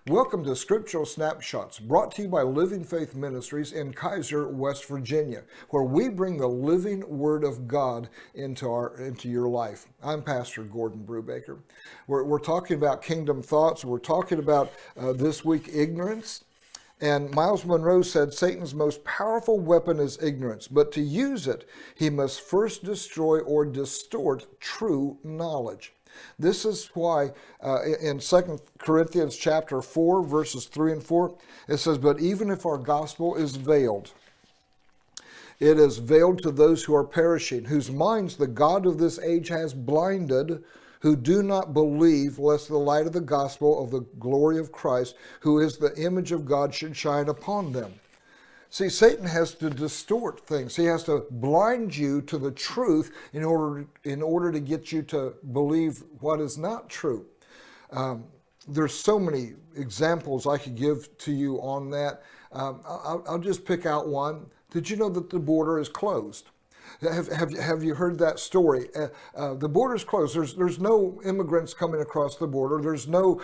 Welcome to Scriptural Snapshots, brought to you by Living Faith Ministries in Kaiser, West Virginia, where we bring the living Word of God into your life. I'm Pastor Gordon Brubaker. We're talking about kingdom thoughts. We're talking about this week ignorance. And Miles Monroe said Satan's most powerful weapon is ignorance, but to use it, he must first destroy or distort true knowledge. This is why in 2 Corinthians chapter 4, verses 3 and 4, it says, "But even if our gospel is veiled, it is veiled to those who are perishing, whose minds the God of this age has blinded, who do not believe, lest the light of the gospel of the glory of Christ, who is the image of God, should shine upon them." See, Satan has to distort things. He has to blind you to the truth in order to get you to believe what is not true. There's so many examples I could give to you on that. I'll just pick out one. Did you know that the border is closed? Have you heard that story? The border's closed. There's no immigrants coming across the border. There's no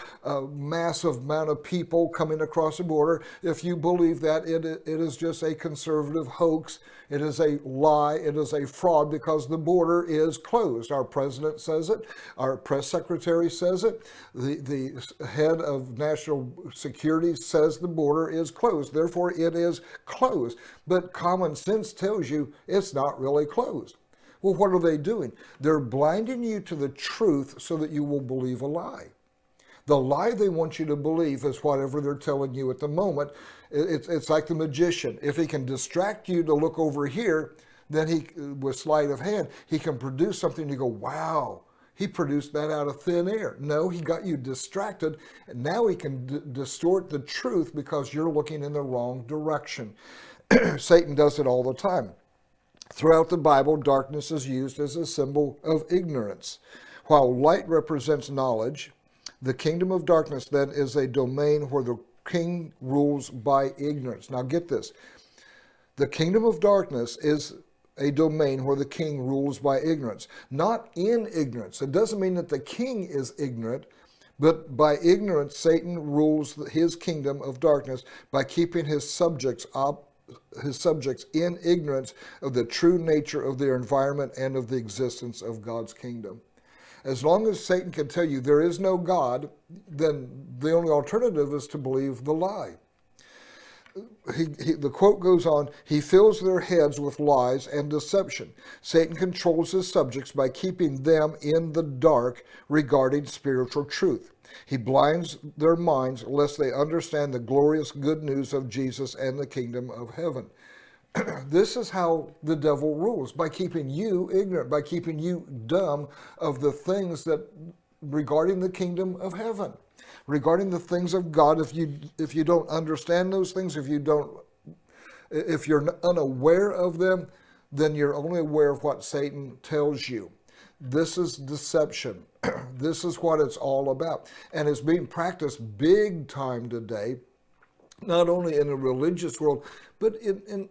massive amount of people coming across the border. If you believe that, it is just a conservative hoax. It is a lie. It is a fraud because the border is closed. Our president says it. Our press secretary says it. The head of national security says the border is closed. Therefore, it is closed. But common sense tells you it's not really closed. Well, what are they doing? They're blinding you to the truth so that you will believe a lie. The lie they want you to believe is whatever they're telling you at the moment. It's like the magician. If he can distract you to look over here, then he, with sleight of hand, he can produce something and you go, wow, he produced that out of thin air. No, he got you distracted, and now he can distort the truth because you're looking in the wrong direction. Satan does it all the time. Throughout the Bible, darkness is used as a symbol of ignorance. While light represents knowledge, the kingdom of darkness then is a domain where the king rules by ignorance. Now get this. The kingdom of darkness is a domain where the king rules by ignorance. Not in ignorance. It doesn't mean that the king is ignorant, but by ignorance, Satan rules his kingdom of darkness by keeping his subjects in ignorance of the true nature of their environment and of the existence of God's kingdom. As long as Satan can tell you there is no God, then the only alternative is to believe the lie. The quote goes on, "He fills their heads with lies and deception. Satan controls his subjects by keeping them in the dark regarding spiritual truth. He blinds their minds lest they understand the glorious good news of Jesus and the kingdom of heaven." This is how the devil rules, by keeping you ignorant, by keeping you dumb of the things that regarding the kingdom of heaven, regarding the things of God. If you don't understand those things, if you're unaware of them, then you're only aware of what Satan tells you. This is deception. This is what it's all about. And it's being practiced big time today, not only in the religious world, but in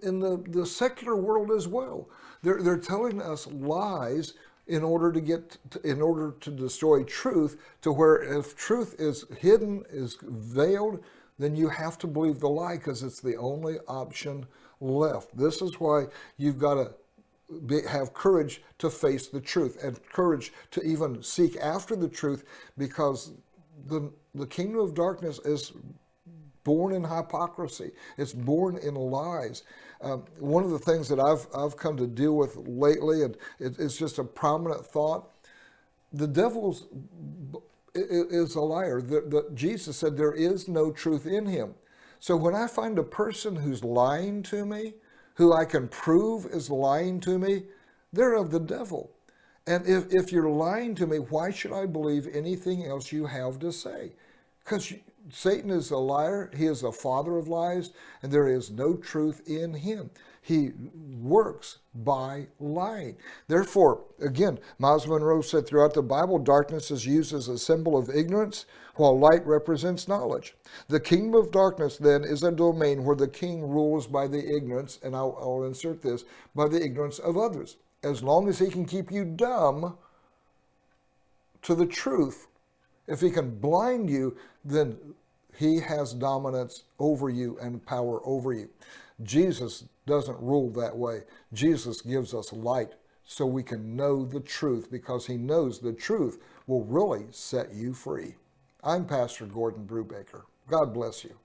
the secular world as well. They're telling us lies in order to destroy truth, to where if truth is hidden, is veiled, then you have to believe the lie because it's the only option left. This is why you've got to have courage to face the truth and courage to even seek after the truth, because the kingdom of darkness is born in hypocrisy. It's born in lies. One of the things that I've come to deal with lately, and it's just a prominent thought, the devil is a liar. Jesus said there is no truth in him. So when I find a person who's lying to me, who I can prove is lying to me, they're of the devil. And if you're lying to me, why should I believe anything else you have to say? Because Satan is a liar. He is the father of lies, and there is no truth in him. He works by lying. Therefore, again, Miles Monroe said throughout the Bible, darkness is used as a symbol of ignorance, while light represents knowledge. The kingdom of darkness, then, is a domain where the king rules by the ignorance, and I'll insert this, by the ignorance of others. As long as he can keep you dumb to the truth, if he can blind you, then He has dominance over you and power over you. Jesus doesn't rule that way. Jesus gives us light so we can know the truth, because he knows the truth will really set you free. I'm Pastor Gordon Brubaker. God bless you.